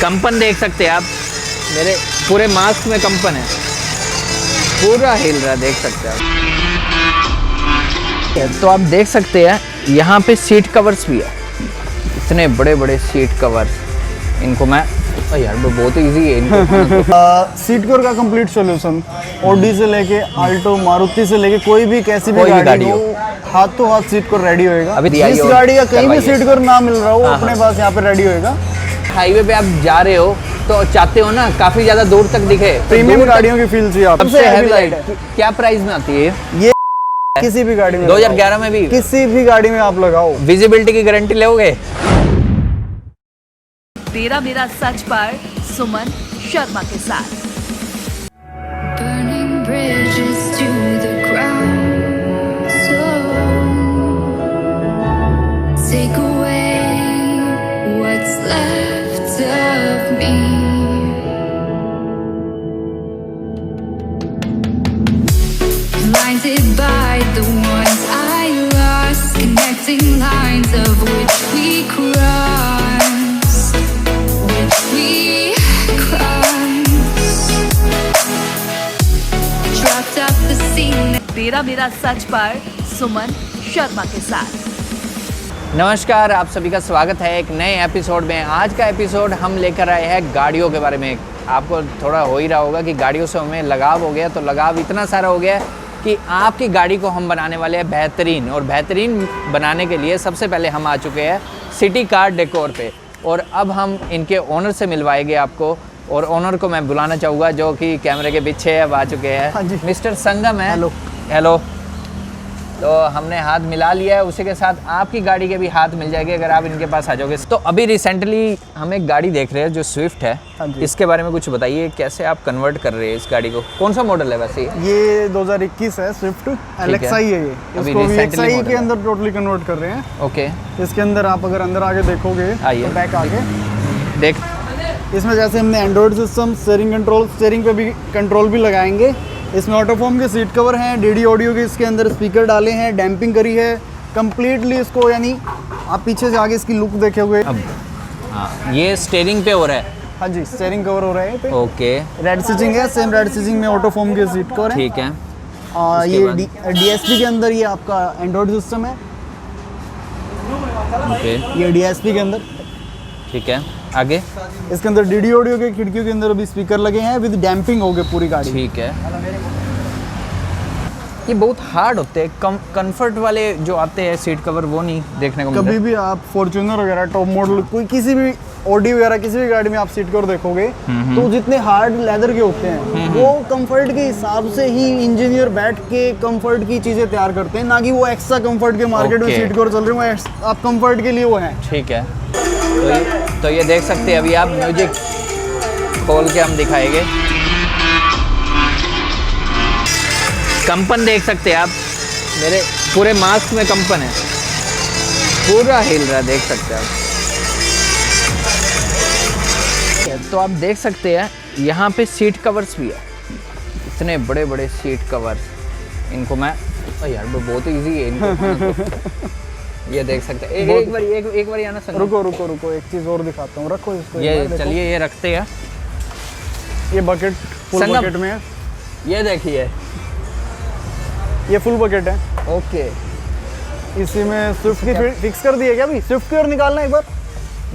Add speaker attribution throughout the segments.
Speaker 1: कंपन देख सकते हैं आप, मेरे पूरे मास्क में कंपन है, पूरा हिल रहा है, देख सकते हैं आप। तो आप देख सकते हैं यहाँ पे सीट कवर्स भी है, इतने बड़े बड़े सीट कवर्स। इनको मैं यार बहुत इजी है इनको
Speaker 2: सीट कवर का कंप्लीट सॉल्यूशन ऑडी से लेके आल्टो मारुति से लेके कोई भी कैसी भी गाड़ी हो, हाथ तो हाथ सीट कवर रेडी होएगा।
Speaker 1: अभी
Speaker 2: जिस गाड़ी का कहीं भी सीट कवर ना मिल रहा हो अपने पास यहाँ पे रेडी होएगा।
Speaker 1: हाईवे पे आप जा रहे हो तो चाहते हो ना काफी ज्यादा दूर तक दिखे,
Speaker 2: प्रीमियम गाड़ियों की फील चाहिए आपको।
Speaker 1: सबसे हैवी लाइट क्या प्राइस में आती है
Speaker 2: ये? किसी भी गाड़ी में
Speaker 1: 2011 में भी
Speaker 2: किसी भी गाड़ी में आप लगाओ।
Speaker 1: विजिबिलिटी की गारंटी लोगे?
Speaker 3: तेरा मेरा सच पर सुमन शर्मा के साथ।
Speaker 4: Burning bridges to the ground, so take away what's left of me. Blinded by the ones I lost, connecting lines of which we crossed, which we crossed. Dropped off the scene.
Speaker 3: तेरा मेरा सच पर सुमन शर्मा के साथ।
Speaker 1: नमस्कार, आप सभी का स्वागत है एक नए एपिसोड में। आज का एपिसोड हम लेकर आए हैं गाड़ियों के बारे में। आपको थोड़ा हो ही रहा होगा कि गाड़ियों से हमें लगाव हो गया, तो लगाव इतना सारा हो गया कि आपकी गाड़ी को हम बनाने वाले हैं बेहतरीन। और बेहतरीन बनाने के लिए सबसे पहले हम आ चुके हैं सिटी कार डेकोर पे, और अब हम इनके ओनर से मिलवाएंगे आपको। और ओनर को मैं बुलाना चाहूँगा जो कि कैमरे के पीछे अब आ चुके हैं।
Speaker 2: हाँ जी।
Speaker 1: मिस्टर संगम है।
Speaker 2: हेलो।
Speaker 1: हेलो। तो हमने हाथ मिला लिया है, उसी के साथ आपकी गाड़ी के भी हाथ मिल जाएंगे अगर आप इनके पास आ जाओगे। तो अभी रिसेंटली हम एक गाड़ी देख रहे हैं जो स्विफ्ट है।
Speaker 2: हाँ जी।
Speaker 1: इसके बारे में कुछ बताइए, कैसे आप कन्वर्ट कर रहे हैं इस गाड़ी को? कौन सा मॉडल है वैसे?
Speaker 2: ये 2021 है स्विफ्ट एलेक्साई है। ये
Speaker 1: अभी
Speaker 2: इसको
Speaker 1: recently
Speaker 2: एलेक्साई
Speaker 1: model
Speaker 2: के
Speaker 1: है।
Speaker 2: अंदर टोटली कन्वर्ट कर रहे हैं।
Speaker 1: ओके,
Speaker 2: इसके अंदर आप अगर अंदर आके देखोगे
Speaker 1: आइए।
Speaker 2: तो बैक आगे
Speaker 1: देख।
Speaker 2: इसमें जैसे हमने एंड्रॉयड सिस्टम, स्टीयरिंग पे भी कंट्रोल भी लगाएंगे। इसमें ऑटोफॉर्म के सीट कवर हैं, डीडी ऑडियो के इसके अंदर स्पीकर डाले हैं, डैम्पिंग करी है कंप्लीटली इसको। यानी आप पीछे से आगे इसकी लुक देखोगे।
Speaker 1: अब हाँ, ये स्टीयरिंग पे हो रहा है।
Speaker 2: हाँ जी, स्टीयरिंग कवर हो रहा है पे।
Speaker 1: ओके,
Speaker 2: रेड स्टिचिंग है, सेम रेड स्टिचिंग में ऑटोफॉर्म के सीट कवर है।
Speaker 1: ठीक है।
Speaker 2: ये
Speaker 1: बाद?
Speaker 2: डीएसपी के अंदर ये आपका एंड्रॉयड सिस्टम है।
Speaker 1: ओके,
Speaker 2: ये डीएसपी के अंदर।
Speaker 1: ठीक है, आगे।
Speaker 2: इसके अंदर डीडी ऑडियो के खिड़कियों के अंदर अभी स्पीकर लगे हैं, विद डैम्पिंग हो गए पूरी गाड़ी।
Speaker 1: ठीक है। ये बहुत हार्ड होते हैं, कंफर्ट वाले जो आते हैं सीट कवर वो नहीं देखने को मिलते।
Speaker 2: कभी भी आप फॉर्च्यूनर वगैरह टॉप मॉडल कोई किसी भी ऑडी वगैरह किसी भी गाड़ी में आप सीट कवर देखोगे तो जितने हार्ड लेदर के होते हैं वो कंफर्ट के हिसाब से ही इंजीनियर बैठ के कंफर्ट की चीजें तैयार करते हैं, ना कि वो एक्स्ट्रा कंफर्ट के मार्केट में
Speaker 1: Okay.
Speaker 2: सीट कवर चल रहे हैं वो आप कंफर्ट के लिए वो हैं।
Speaker 1: ठीक है। तो ये देख सकते हैं, अभी आप म्यूजिक खोल के हम दिखाएंगे। कंपन देख सकते हैं आप, मेरे पूरे मास्क में कंपन है, पूरा हिल रहा है, देख सकते हैं आप। तो आप देख सकते हैं यहाँ पे सीट कवर्स भी है, इतने बड़े बड़े सीट कवर्स। इनको मैं यार बहुत इजी है इनको ये देख सकते हैं। एक बार आना संग।
Speaker 2: रुको एक चीज और दिखाता हूँ। रखो इसको।
Speaker 1: ये चलिए, ये रखते हैं।
Speaker 2: ये बकेट फुल
Speaker 1: संगम।
Speaker 2: बकेट में है।
Speaker 1: ये देखिए,
Speaker 2: ये फुल बकेट है।
Speaker 1: ओके।
Speaker 2: इसी में स्विफ्ट की फिक्स कर दी है क्या? अभी स्विफ्ट की और निकालना एक बार।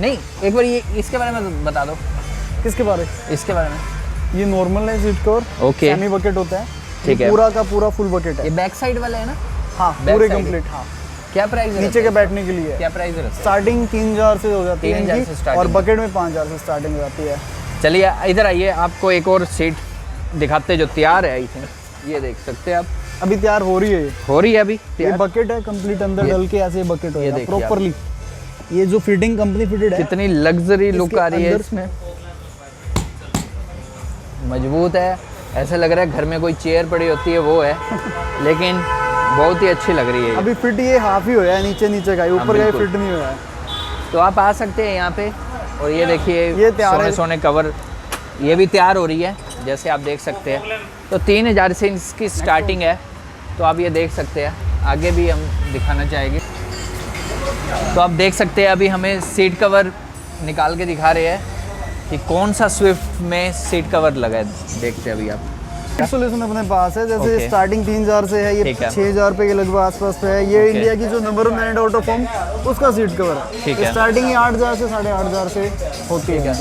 Speaker 1: नहीं, एक बार ये इसके बारे में बता दो।
Speaker 2: किसके बारे?
Speaker 1: इसके बारे में।
Speaker 2: ये नॉर्मल है seat cover.
Speaker 1: Okay.
Speaker 2: Semi bucket होता है।
Speaker 1: ठीक
Speaker 2: ये
Speaker 1: है।
Speaker 2: पूरा का पूरा फुल बकेट
Speaker 1: ये
Speaker 2: है।
Speaker 1: बैक साइड वाला है ना?
Speaker 2: हाँ,
Speaker 1: बैक
Speaker 2: पूरे
Speaker 1: साइड।
Speaker 2: कंप्लीट। हाँ,
Speaker 1: क्या प्राइस है?
Speaker 2: नीचे के बैठने के लिए है।
Speaker 1: क्या प्राइस है?
Speaker 2: स्टार्टिंग 3000 से हो जाती है
Speaker 1: 3000 से
Speaker 2: इनकी,
Speaker 1: starting
Speaker 2: और
Speaker 1: है।
Speaker 2: बकेट में 5000 से स्टार्टिंग हो जाती है।
Speaker 1: चलिए इधर आइए, आपको एक और सीट दिखाते हैं जो तैयार है। आई थिंक ये देख सकते हैं आप,
Speaker 2: अभी तैयार हो रही है। ये
Speaker 1: हो रही है अभी
Speaker 2: ये
Speaker 1: तैयार।
Speaker 2: बकेट है कंप्लीट, अंदर डल के ऐसे बकेट
Speaker 1: ये
Speaker 2: होगा
Speaker 1: देखिए आप।
Speaker 2: प्रॉपर्ली। ये जो फिटिंग कंपनी फिटेड है,
Speaker 1: कितनी लग्जरी लुक
Speaker 2: इसके
Speaker 1: आ रही है
Speaker 2: अंदर-
Speaker 1: इसमें। मजबूत है, ऐसा लग रहा है घर में कोई चेयर पड़ी होती है वो है, लेकिन बहुत ही अच्छी लग रही है।
Speaker 2: अभी फिट ये हाफ ही होया है, नीचे का ही, ऊपर का ही
Speaker 1: बिल्कुल।
Speaker 2: फिट नहीं हुआ है।
Speaker 1: तो आप आ सकते हैं यहाँ पे। और ये देखिए,
Speaker 2: ये तैयार है।
Speaker 1: सोने कवर, ये भी तैयार हो रही है जैसे आप देख सकते हैं। तो 3000 से इसकी स्टार्टिंग है, तो आप ये देख सकते हैं। आगे भी हम दिखाना चाहेंगे। तो आप देख सकते हैं अभी हमें सीट कवर निकाल के दिखा रहे हैं। कि कौन सा स्विफ्ट में सीट कवर लगा है, देखते हैं अभी आप।
Speaker 2: सोल्यूशन अपने पास है, जैसे
Speaker 1: Okay.
Speaker 2: स्टार्टिंग 3000 से है, ये
Speaker 1: ठीक है।
Speaker 2: 6000 रुपए के लगभग आसपास पे है। ये
Speaker 1: Okay.
Speaker 2: इंडिया की जो नंबर 1 ब्रांड ऑटो फॉर्म उसका सीट कवर
Speaker 1: ठीक
Speaker 2: है।
Speaker 1: है।
Speaker 2: स्टार्टिंग ही 8000 से 8500 से होती है।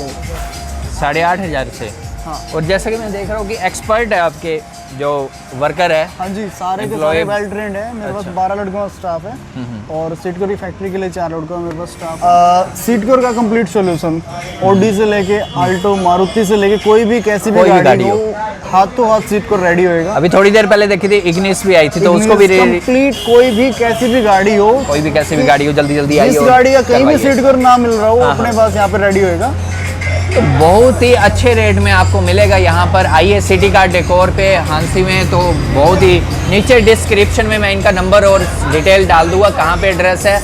Speaker 1: 8,500 से।
Speaker 2: हाँ।
Speaker 1: और जैसा कि मैं देख रहा हूँ कि एक्सपर्ट है आपके जो वर्कर है।
Speaker 2: हाँ जी, सारे के
Speaker 1: Employee-
Speaker 2: सारे वेल ट्रेंड है। मेरे पास
Speaker 1: अच्छा।
Speaker 2: 12 लड़कों का स्टाफ है और सीट कवर फैक्ट्री के लिए 4 लड़कों का मेरे पास स्टाफ। सीट कवर का कंप्लीट सॉल्यूशन ऑडी से लेके अल्टो, मारुति से लेके कोई भी कैसी भी
Speaker 1: कोई भी
Speaker 2: गाड़ी
Speaker 1: गाड़ी
Speaker 2: हो, हाथ तो हाथ सीट कवर रेडी होएगा।
Speaker 1: अभी थोड़ी देर पहले देखी थी इग्निस भी आई थी, तो उसको भी
Speaker 2: कंप्लीट कोई भी कैसी भी गाड़ी हो,
Speaker 1: कोई भी कैसी भी गाड़ी हो जल्दी जल्दी आई
Speaker 2: जिस
Speaker 1: और
Speaker 2: गाड़ी का कहीं भी
Speaker 1: करवाइए।
Speaker 2: सीट कवर ना मिल रहा हो
Speaker 1: हाँ,
Speaker 2: अपने पास यहाँ पे रेडी होएगा।
Speaker 1: तो बहुत ही अच्छे रेट में आपको मिलेगा यहाँ पर। आइए सिटी कार डेकोर पे हांसी में, तो बहुत ही नीचे डिस्क्रिप्शन में मैं इनका नंबर और डिटेल डाल दूंगा कहाँ पे एड्रेस है।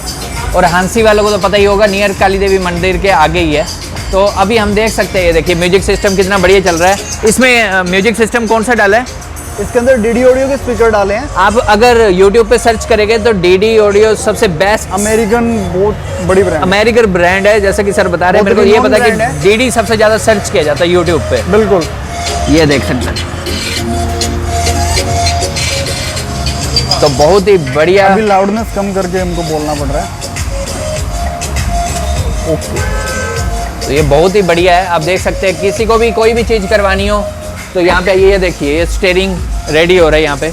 Speaker 1: और हांसी वालों को तो पता ही होगा, नियर काली देवी मंदिर के आगे ही है। तो अभी हम देख सकते हैं, ये देखिए म्यूजिक सिस्टम कितना बढ़िया चल रहा है। इसमें म्यूजिक सिस्टम कौन सा डाला है?
Speaker 2: इसके अंदर डीडी ऑडियो के स्पीकर डाले हैं।
Speaker 1: आप अगर YouTube पे सर्च करेंगे तो डीडी ऑडियो सबसे बेस्ट
Speaker 2: अमेरिकन बहुत बड़ी ब्रांड।
Speaker 1: अमेरिकन ब्रांड है, जैसा कि सर बता रहे हैं। मेरे को ये
Speaker 2: बहुत
Speaker 1: पता है
Speaker 2: renowned brand
Speaker 1: कि डीडी सबसे ज़्यादा सर्च किया जाता है YouTube पे।
Speaker 2: बिल्कुल,
Speaker 1: ये देख सकते हैं, तो बहुत ही बढ़िया।
Speaker 2: अभी लाउडनेस कम करके हमको बोलना पड़ रहा है।
Speaker 1: तो ये बहुत ही बढ़िया है। आप देख सकते हैं, किसी को भी कोई भी चीज़ करवानी हो तो यहाँ पे आइए। ये देखिए, ये स्टीयरिंग रेडी हो रहा है यहाँ पे।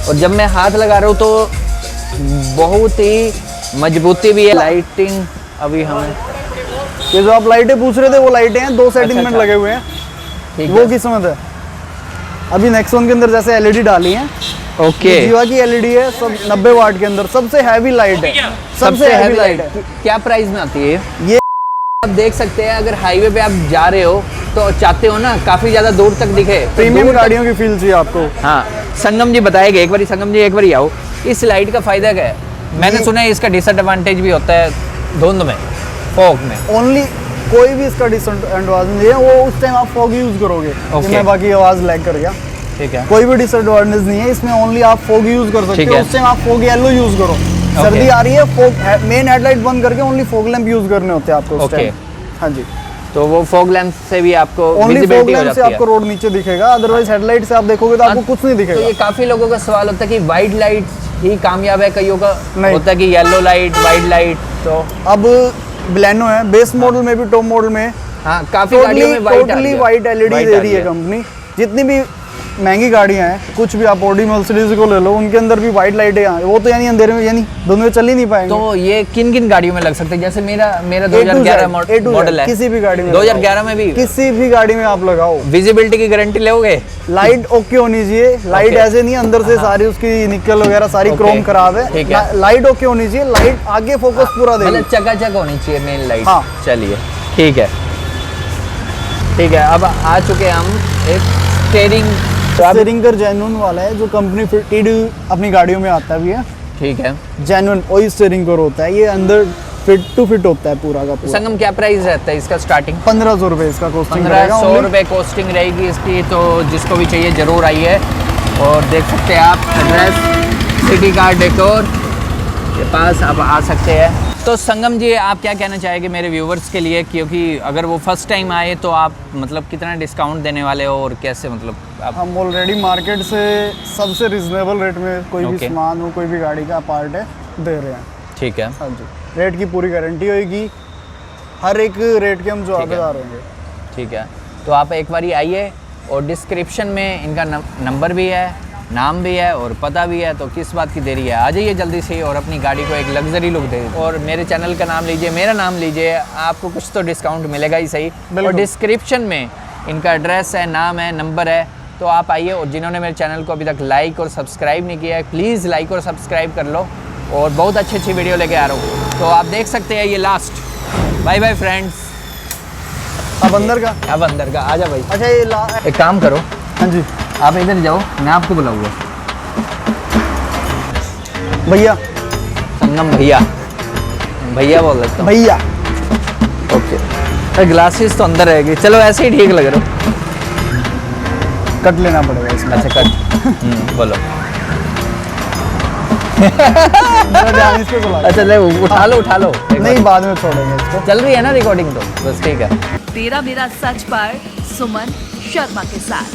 Speaker 1: और जब मैं हाथ लगा रहा हूँ तो बहुत ही मजबूती भी है। लाइटिंग अभी हमें,
Speaker 2: ये जो आप लाइटें पूछ रहे थे वो लाइटें हैं, 2 सेटिंग
Speaker 1: अच्छा।
Speaker 2: में लगे हुए हैं।
Speaker 1: ठीक
Speaker 2: वो
Speaker 1: है,
Speaker 2: किस्मत है। अभी नेक्सॉन के अंदर जैसे एलईडी डाली है,
Speaker 1: ओके।
Speaker 2: जीवा की एलईडी है, सब 90 वाट के अंदर सबसे हैवी लाइट है। सबसे हैवी लाइट है।
Speaker 1: क्या प्राइस में आती है
Speaker 2: ये
Speaker 1: आप देख सकते हैं, अगर हाईवे पे आप जा रहे हो तो चाहते हो ना काफी ज्यादा दूर तक दिखे, तो
Speaker 2: प्रीमियम
Speaker 1: दूर तक-
Speaker 2: गाड़ियों की फील चाहिए आपको।
Speaker 1: हाँ, संगम जी बताएंगे एक बारी। संगम जी एक बारी आओ, इस लाइट का फायदा क्या है? मैंने सुना है इसका डिसएडवांटेज भी होता है धुंध में, फॉग में।
Speaker 2: ओनली कोई भी इसका डिसएडवांटेज नहीं है, वो उस टाइम आप फॉग यूज करोगे।
Speaker 1: Okay.
Speaker 2: जिसमें बाकी आवाज लैग कर गया,
Speaker 1: ठीक है,
Speaker 2: कोई भी डिसएडवांटेज नहीं है इसमें। ओनली आप फॉग यूज कर सकते
Speaker 1: ठीक
Speaker 2: हो।
Speaker 1: है।
Speaker 2: उस टाइम आप फॉग येलो यूज करो। सर्दी आ रही है, फॉग मेन हेडलाइट बंद करके ओनली फॉग लैंप यूज करने होते हैं आपको उस
Speaker 1: Okay.
Speaker 2: टाइम। हाँ जी,
Speaker 1: तो वो फॉग लैंप से भी आपको
Speaker 2: ओनली फॉग
Speaker 1: विजिबिलिटी हो
Speaker 2: लैंप से
Speaker 1: जाती
Speaker 2: आपको
Speaker 1: है।
Speaker 2: रोड नीचे दिखेगा, अदरवाइज हेडलाइट से आप देखोगे तो आपको कुछ नहीं
Speaker 1: तो
Speaker 2: दिखेगा।
Speaker 1: ये काफी लोगों का सवाल होता है कि वाइट लाइट ही कामयाब है, कईयों का
Speaker 2: नहीं।
Speaker 1: होता है कि येलो लाइट, वाइट लाइट। तो
Speaker 2: अब ब्लेनो है, बेस मॉडल में भी, टॉप मॉडल में
Speaker 1: हाँ, काफी गाड़ियों में
Speaker 2: टोटली वाइट एलईडी दे रही है कंपनी। जितनी भी महंगी गाड़ियां हैं, कुछ भी आप ऑडी मर्सिडीज को ले लो, उनके अंदर भी वाइट लाइटें हैं। वो तो यानी अंधेरे में, यानी दोनों में चल ही नहीं पाएंगे।
Speaker 1: तो ये किन किन गाड़ियों में लग सकते हैं? जैसे मेरा
Speaker 2: A to
Speaker 1: 2011
Speaker 2: Z, A to Z,
Speaker 1: model है,
Speaker 2: किसी भी गाड़ी में
Speaker 1: 2011 में भी
Speaker 2: किसी भी गाड़ी में आप लगाओ,
Speaker 1: विजिबिलिटी की गारंटी लोगे?
Speaker 2: लाइट ओके होनी चाहिए। Light
Speaker 1: Okay.
Speaker 2: ऐसे नहीं अंदर से सारी उसकी निकल वगैरह सारी
Speaker 1: Okay.
Speaker 2: क्रोम खराब
Speaker 1: ठीक
Speaker 2: है।
Speaker 1: है।
Speaker 2: लाइट ओके होनी चाहिए, लाइट आगे फोकस पूरा देगी।
Speaker 1: मतलब चकाचक होनी चाहिए मेन लाइट।
Speaker 2: हाँ।
Speaker 1: चलिए ठीक है, ठीक है। अब आ चुके हैं हम एक स्टीयरिंग।
Speaker 2: स्टीयरिंग का जेन्युइन वाला है, जो कंपनी फिटेड अपनी गाड़ियों में आता भी है।
Speaker 1: ठीक है।
Speaker 2: जेन्युइन वही स्टीयरिंग कवर होता है। ये अंदर फिट टू फिट होता है पूरा का पूरा।
Speaker 1: संगम क्या प्राइस रहता है इसका स्टार्टिंग?
Speaker 2: 1500 रुपये इसका कॉस्टिंग
Speaker 1: 1500 रुपये कॉस्टिंग रहेगी इसकी। तो जिसको भी चाहिए ज़रूर आइए। और देख सकते हैं आप एड्रेस सिटी कार डेकोर के पास आप आ सकते हैं। तो संगम जी, आप क्या कहना चाहेंगे मेरे व्यूवर्स के लिए, क्योंकि अगर वो फर्स्ट टाइम आए तो आप मतलब कितना डिस्काउंट देने वाले हो और कैसे, मतलब आप?
Speaker 2: हम ऑलरेडी मार्केट से सबसे रिजनेबल रेट में कोई भी
Speaker 1: Okay.
Speaker 2: सामान हो, कोई भी गाड़ी का पार्ट है, दे रहे हैं।
Speaker 1: ठीक है,
Speaker 2: हाँ जी, रेट की पूरी गारंटी होगी। हर एक रेट के हम जवाबदार होंगे।
Speaker 1: ठीक है। तो आप एक बारी आइए, और डिस्क्रिप्शन में इनका नंबर भी है, नाम भी है और पता भी है। तो किस बात की देरी है, आ जाइए जल्दी से और अपनी गाड़ी को एक लग्जरी लुक दे। और मेरे चैनल का नाम लीजिए, मेरा नाम लीजिए, आपको कुछ तो डिस्काउंट मिलेगा ही सही। और डिस्क्रिप्शन में इनका एड्रेस है, नाम है, नंबर है। तो आप आइए, और जिन्होंने मेरे चैनल को अभी तक लाइक और सब्सक्राइब नहीं किया है, प्लीज़ लाइक और सब्सक्राइब कर लो। और बहुत अच्छी अच्छी वीडियो लेके आ रहा हूँ। तो आप देख सकते हैं ये लास्ट। Bye bye friends.
Speaker 2: अब अंदर का,
Speaker 1: अब अंदर का आजा भाई।
Speaker 2: अच्छा ये
Speaker 1: एक काम करो,
Speaker 2: हाँ जी
Speaker 1: आप इधर जाओ, मैं आपको बुलाऊंगा।
Speaker 2: भैया,
Speaker 1: संगम भैया, भैया बोल देता हूँ।
Speaker 2: भैया
Speaker 1: ओके। ग्लासेस तो अंदर रहेगी, चलो ऐसे ही ठीक लग रहा हो।
Speaker 2: कट लेना पड़ेगा इसमें।
Speaker 1: अच्छा कट। बोलो।
Speaker 2: मेरा ध्यान इस पे चला गया।
Speaker 1: अच्छा ले उठा लो एक
Speaker 2: नहीं
Speaker 1: बार।
Speaker 2: बाद में छोड़ेंगे इसको।
Speaker 1: चल रही है ना रिकॉर्डिंग तो बस ठीक है।
Speaker 3: तेरा मेरा सच पर सुमन शर्मा के साथ।